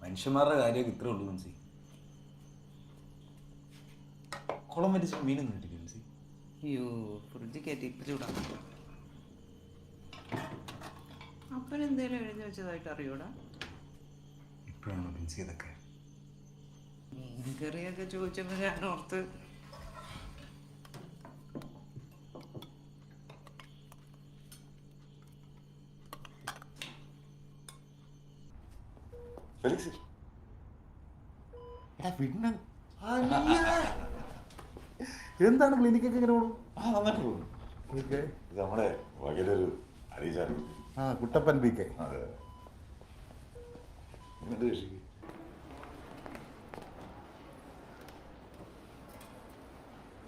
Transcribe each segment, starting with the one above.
മനുഷ്യന്മാരുടെ കാര്യമൊക്കെ ഇത്രേ ഉള്ളൂ മനസ്സി. കുളം വരിച്ച മീനൊന്നും കിട്ടില്ല മനസ്സി. അയ്യോ ഫ്രിഡ്ജ് കയറ്റി ഇപ്പം ചൂടാ. അപ്പൻ എന്തേലും എഴുതി വെച്ചതായിട്ട് അറിയൂടാ? ഇപ്പോഴാണ് പ്രിൻസി ഇതൊക്കെ. മീൻ കറിയൊക്കെ ചോദിച്ചപ്പോൾ ഞാൻ ഓർത്ത് എന്താണ് ക്ലിനിക്കൊക്കെ ഇങ്ങനെ പോകും? നന്നായിട്ട് പോകും. ഇത് നമ്മുടെ വകയിലൊരു അരീചാണ്. Kuttappan P K. അതെ.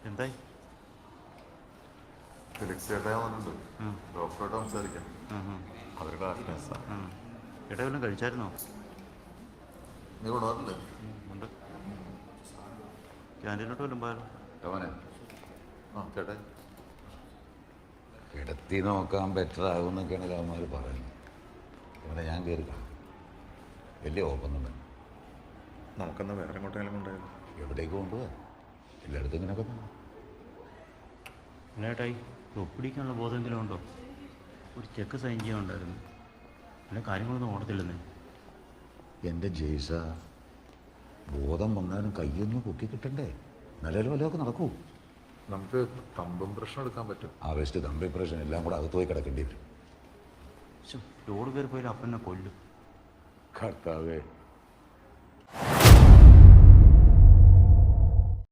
എന്തായി? ഫിലിക്സ് ചേട്ടാ വന്നിട്ടുണ്ട്. ഡോക്ടറോട്ട് സംസാരിക്കാം. അവരുടെ ചേട്ടാ വല്ലതും കഴിച്ചായിരുന്നോ? നീ കൊണ്ടുവന്നില്ലേ? ഉണ്ട്. ക്യാൻറ്റീനിലോട്ട് വല്ലതും പോയാലോ? ചേട്ടാ കിടത്തി നോക്കാൻ ബെറ്റർ ആകുമെന്നൊക്കെയാണ് രാമന്മാർ പറയുന്നത്. ഇവിടെ ഞാൻ കയറി കാണും. വലിയ ഓപ്പൊന്നും വേണം. നമുക്കെന്നാ വേറെ എങ്ങോട്ടെങ്കിലും കൊണ്ടുപോയാലോ? എവിടേക്ക് കൊണ്ടുപോകാം? എല്ലായിടത്തും ഇങ്ങനെയൊക്കെ തന്നെ. അല്ലേട്ടായി ഒപ്പിടിക്കാനുള്ള ബോധമെങ്കിലും ഉണ്ടോ? ഒരു ചെക്ക് സൈൻ ചെയ്യാനുണ്ടായിരുന്നു. അല്ല കാര്യങ്ങളൊന്നും ഓടത്തില്ലെന്നേ. എൻ്റെ ജെയ്സ, ബോധം വന്നാലും കയ്യൊന്ന് പൊക്കി കിട്ടണ്ടേ? എന്നാലും വല്ലതൊക്കെ നടക്കൂ. നമുക്ക് തമ്പും പ്രശ്നം എടുക്കാൻ പറ്റും. ആവേശത്ത് തമ്പി പ്രശ്നം എല്ലാം കൂടെ അകത്ത് പോയി കിടക്കേണ്ടി വരും. ലോഡ് കയറി പോയാലും അപ്പനെ കൊല്ലും. കർത്താവേ,